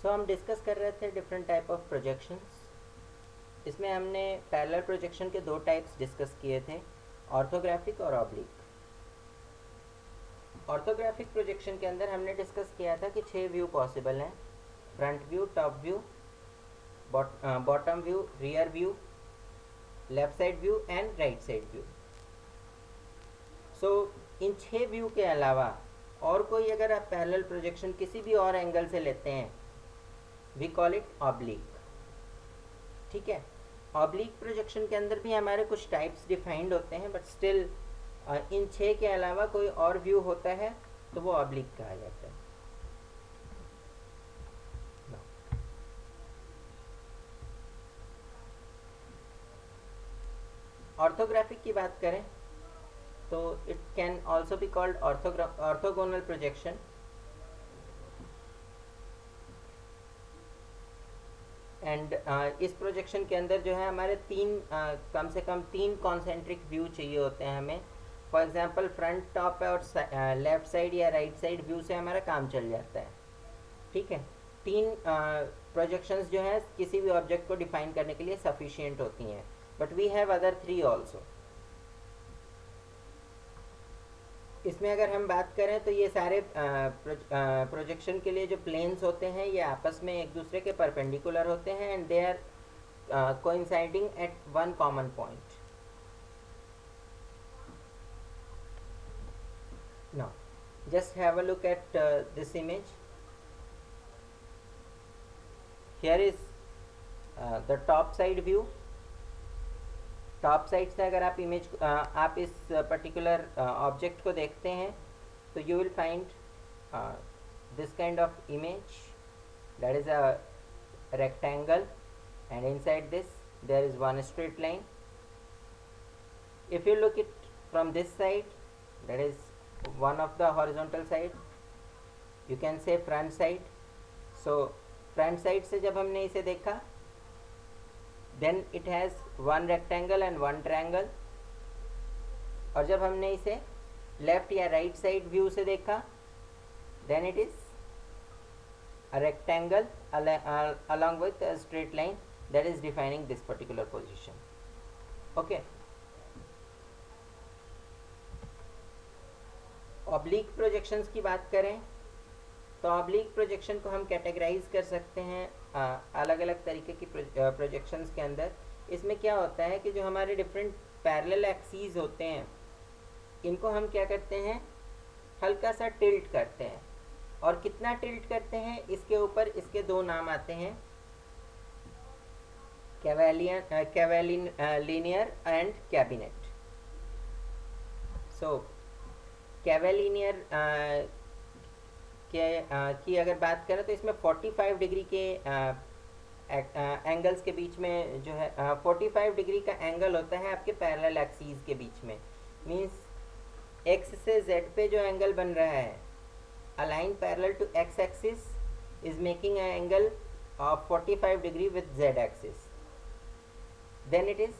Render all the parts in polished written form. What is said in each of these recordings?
हम डिस्कस कर रहे थे डिफरेंट टाइप ऑफ प्रोजेक्शंस। इसमें हमने पैरेलल प्रोजेक्शन के दो टाइप्स डिस्कस किए थे, ऑर्थोग्राफिक और ऑब्लिक। ऑर्थोग्राफिक प्रोजेक्शन के अंदर हमने डिस्कस किया था कि 6 व्यू पॉसिबल हैं, front view, top view, bottom view, rear view, left side view and right side view. In 6 view के अलावा और कोई अगर आप पैरेलल प्रोजेक्शन किसी भी और एंगल से लेते हैं, वी कॉल इट ऑब्लिक। ठीक है, ऑब्लिक प्रोजेक्शन के अंदर भी हमारे कुछ टाइप्स डिफाइंड होते हैं, बट स्टिल इन 6 के अलावा कोई और व्यू होता है तो वो ऑब्लिक कहा जाता है। ऑर्थोग्राफिक की बात करें तो it can also be called orthogonal projection. And इस प्रोजेक्शन के अंदर जो है हमारे कम से कम तीन कॉन्सेंट्रिक व्यू चाहिए होते हैं हमें। फॉर एग्जांपल फ्रंट, टॉप और लेफ्ट साइड या राइट साइड व्यू से हमारा काम चल जाता है। ठीक है, तीन प्रोजेक्शंस जो है किसी भी ऑब्जेक्ट को डिफाइन करने के लिए सफिशिएंट होती हैं, but we have other 3 also. इसमें अगर हम बात करें तो ये सारे प्रोजेक्शन के लिए जो प्लेन्स होते हैं ये आपस में एक दूसरे के परपेंडिकुलर होते हैं and they are coinciding at one common point. Now just have a look at this image. Here is the top side view. Top side से अगर आप इस पर्टिकुलर ऑब्जेक्ट को देखते हैं तो you will find this kind of image, that is a rectangle, and inside this there is one straight line. If you look it from this side, that is one of the horizontal side, you can say front side. So front side से जब हमने इसे देखा, then it has one rectangle and one triangle. और जब हमने इसे left या राइट साइड व्यू से देखा, then it is a rectangle along with a straight line that is defining this particular position. Okay. Oblique projections की बात करें तो ऑब्लिक प्रोजेक्शन को हम कैटेगराइज कर सकते हैं अलग अलग तरीके की प्रोजेक्शंस के अंदर। इसमें क्या होता है कि जो हमारे डिफरेंट पैरेलल एक्सीज होते हैं इनको हम क्या करते हैं, हल्का सा टिल्ट करते हैं। और कितना टिल्ट करते हैं इसके ऊपर इसके दो नाम आते हैं, कैवेलिनियर एंड कैबिनेट। सो कैवेलिनियर की अगर बात करें तो इसमें 45 डिग्री के एंगल्स के बीच में जो है 45 डिग्री का एंगल होता है आपके पैरेलल एक्सीज के बीच में। मींस एक्स से जेड पे जो एंगल बन रहा है, a line parallel to x axis is making an angle of 45 degree with z axis, then it is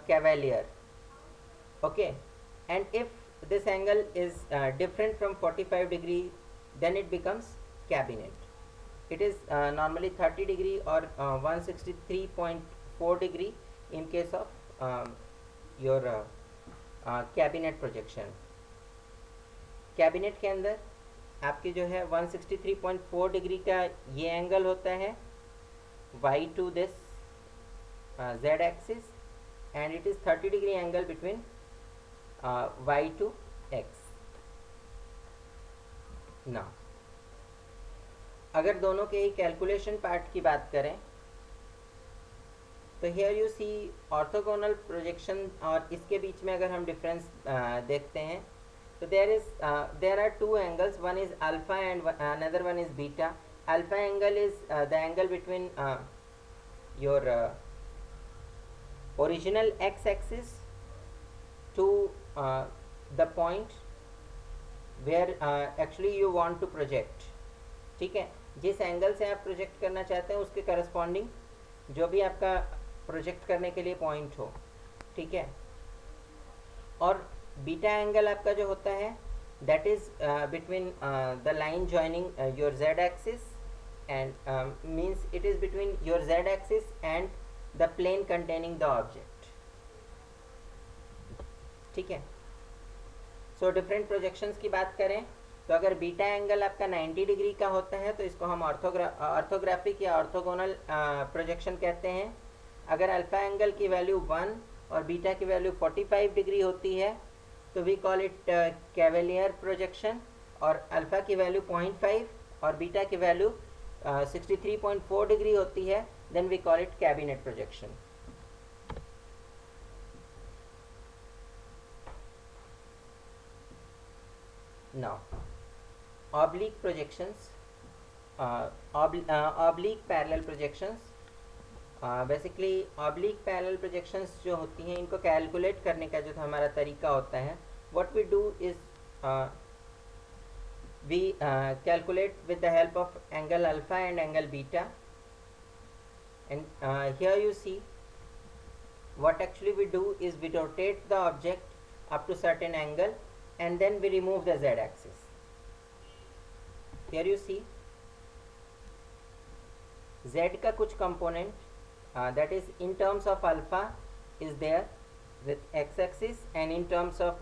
cavalier. Okay, and if this angle is different from 45 degree, then it becomes cabinet. It is normally 30 degree or 163.4 degree in case of your cabinet projection. Cabinet के अंदर आपके जो है 163.4 degree का ये angle होता है y to this z axis, and it is 30 degree angle between y to x. now अगर दोनों के ही कैलकुलेशन पार्ट की बात करें तो here you see orthogonal projection और इसके बीच में अगर हम डिफरेंस देखते हैं तो there are two angles, one is alpha and another one is beta. Alpha angle is the angle between your original x axis to the point where actually you want to project. ठीक है, जिस angle से आप project करना चाहते हैं उसके corresponding जो भी आपका प्रोजेक्ट करने के लिए पॉइंट हो। ठीक है, और बीटा एंगल आपका जो होता है that is between the line joining your z axis and means it is between your z axis and the plane containing the object. ठीक है. सो डिफरेंट प्रोजेक्शंस की बात करें तो अगर बीटा एंगल आपका 90 डिग्री का होता है तो इसको हम ऑर्थोग्राफिक या ऑर्थोगोनल प्रोजेक्शन कहते हैं. अगर अल्फा एंगल की वैल्यू 1 और बीटा की वैल्यू 45 डिग्री होती है तो we call it cavalier projection, और अल्फा की वैल्यू 0.5 और बीटा की वैल्यू 63.4 डिग्री होती है, then we call it cabinet projection. Now, oblique projections, oblique parallel projections. Basically oblique parallel projections जो होती हैं इनको कैलकुलेट करने का जो हमारा तरीका होता है, what we do is we calculate with the help of angle alpha and angle beta, and here you see what actually we do is we rotate the object up to certain angle and then we remove the z axis. Here you see z का कुछ component that is in terms of alpha is there with x axis, and in terms of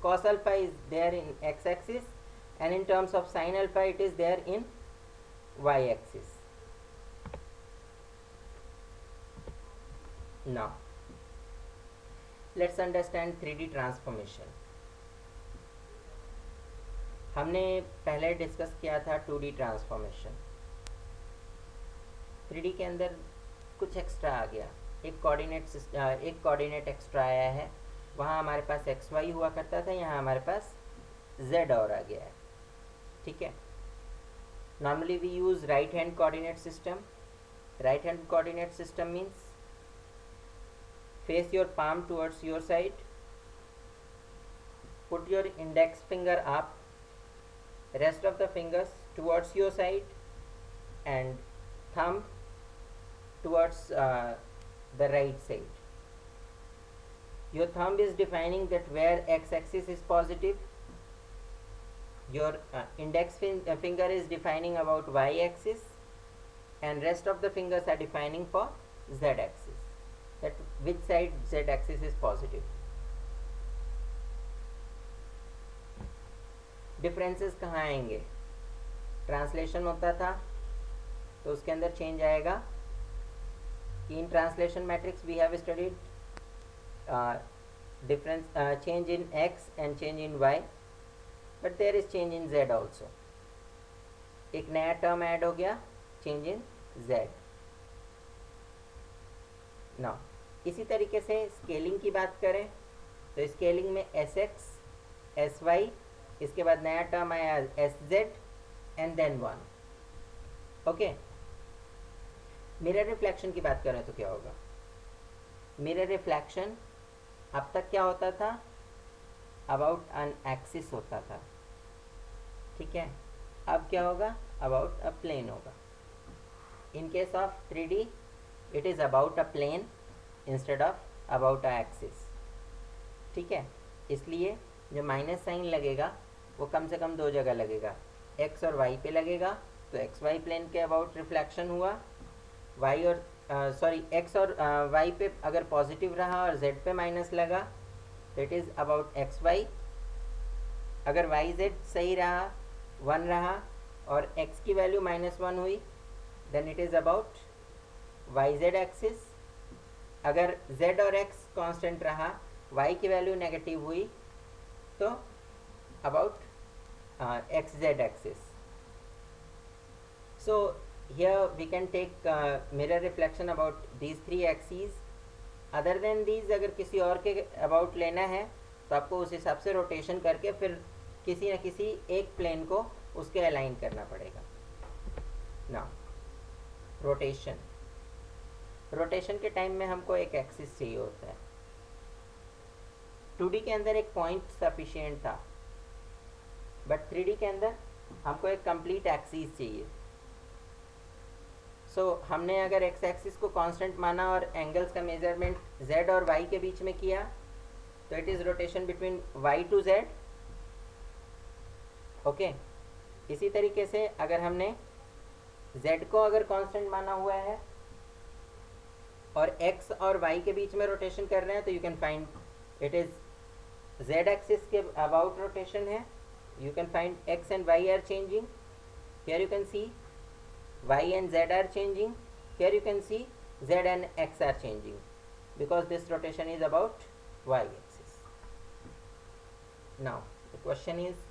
cos alpha is there in x axis, and in terms of sin alpha it is there in y axis. Now let's understand 3D transformation. हमने पहले discuss किया था 2D transformation. 3D के अंदर कुछ extra आ गया, एक coordinate extra आया है. वहाँ हमारे पास XY हुआ करता था, यहाँ हमारे पास Z और आ गया है. ठीक है. Normally we use right hand coordinate system. Right hand coordinate system means face your palm towards your side, put your index finger up, rest of the fingers towards your side, and thumb towards the right side. Your thumb is defining that where x-axis is positive, your index finger is defining about y-axis, and rest of the fingers are defining for z-axis, that which side z-axis is positive. Differences कहाँ आएंगे? Translation होता था तो उसके अंदर change आएगा. In translation matrix we have studied difference change in x and change in y, but there is change in z also. एक नया टर्म ऐड हो गया, change in z. now इसी तरीके से स्केलिंग की बात करें तो स्केलिंग में sx, sy, इसके बाद नया टर्म आया sz and then 1. Okay. Mirror reflection की बात करें तो क्या होगा? मिरर रिफ्लेक्शन अब तक क्या होता था? अबाउट एन एक्सिस होता था. ठीक है. अब क्या होगा? अबाउट अ प्लेन होगा. In case of 3D it is about a plane instead of about a axis. ठीक है. इसलिए जो माइनस साइन लगेगा वो कम से कम दो जगह लगेगा. x और y पे लगेगा तो xy प्लेन के अबाउट रिफ्लेक्शन हुआ. y और x और y पे अगर पॉजिटिव रहा और z पे माइनस लगा तो इट इज़ अबाउट xy. अगर yz सही रहा, 1 रहा और x की वैल्यू -1 हुई then it is about yz axis. अगर z और x कांस्टेंट रहा, y की वैल्यू नेगेटिव हुई तो about xz axis. So here we can take mirror reflection about these 3 axes. other than these अगर किसी और के about लेना है तो आपको उस हिसाब से रोटेशन करके फिर किसी न किसी एक प्लेन को उसके अलाइन करना पड़ेगा. now रोटेशन के टाइम में हमको एक एक्सिस चाहिए होता है. 2D के अंदर एक पॉइंट सफिशिएंट था, बट 3D के अंदर हमको एक कंप्लीट एक्सिस चाहिए. हमने अगर एक्स एक्सिस को कांस्टेंट माना और एंगल्स का मेजरमेंट z और y के बीच में किया तो it is rotation between y to z okay. इसी तरीके से अगर हमने z को अगर कांस्टेंट माना हुआ है और x और y के बीच में रोटेशन कर रहे हैं, तो you can find it is z axis के अबाउट रोटेशन है. You can find x and y are changing. Here you can see y and z are changing. Here you can see z and x are changing because this rotation is about y axis. Now the question is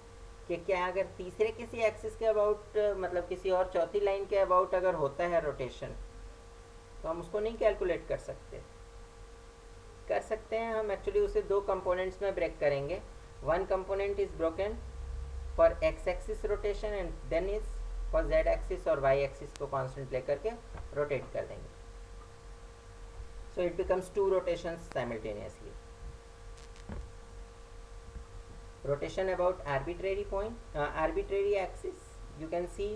कि क्या अगर तीसरे किसी axis के about मतलब किसी और चौथी लाइन के अबाउट अगर होता है रोटेशन, तो हम उसको नहीं कैलकुलेट कर सकते. कर सकते हैं हम. एक्चुअली उसे दो कंपोनेंट्स में ब्रेक करेंगे. One component is broken for X axis rotation and then is for Z axis और वाई एक्सिस को कांस्टेंट लेकर के रोटेट कर देंगे. So it becomes two rotations simultaneously. Rotation about arbitrary point, arbitrary axis. You can see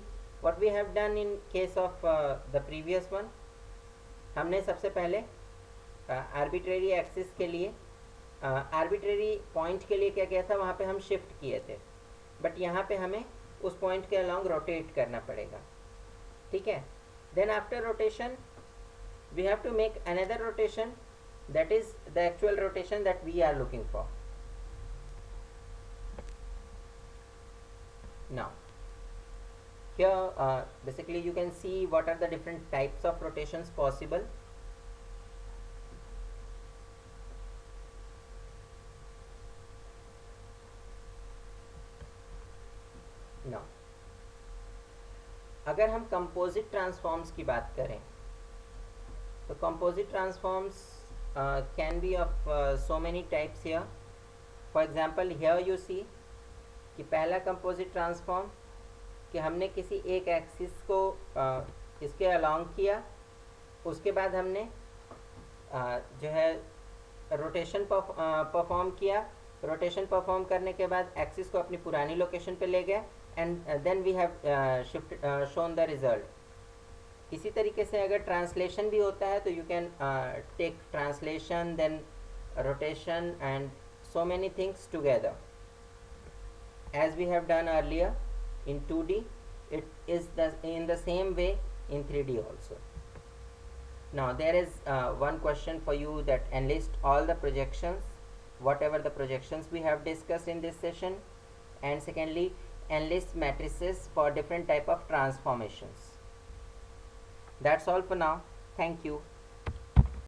what we have done in case of the previous one. हमने सबसे पहले arbitrary axis के लिए arbitrary point के लिए क्या किया था, वहाँ पे हम shift किए थे. बट यहाँ पे हमें उस point के along rotate करना पड़ेगा. ठीक है. Then after rotation we have to make another rotation, that is the actual rotation that we are looking for. Now here basically you can see what are the different types of rotations possible. Now अगर हम composite transforms की बात करें, तो composite transforms can be of so many types here. For example, here you see कि पहला composite transform कि हमने किसी एक एक्सिस को इसके अलॉन्ग किया, उसके बाद हमने जो है रोटेशन परफॉर्म किया. रोटेशन परफॉर्म करने के बाद एक्सिस को अपनी पुरानी लोकेशन पे ले गए and then we have shift shown the result. इसी तरीके से अगर ट्रांसलेशन भी होता है तो you can take translation then rotation and so many things together. As we have done earlier in 2D, it is in the same way in 3D also. Now there is one question for you, that enlist all the projections, whatever the projections we have discussed in this session, and secondly enlist matrices for different type of transformations. That's all for now. Thank you.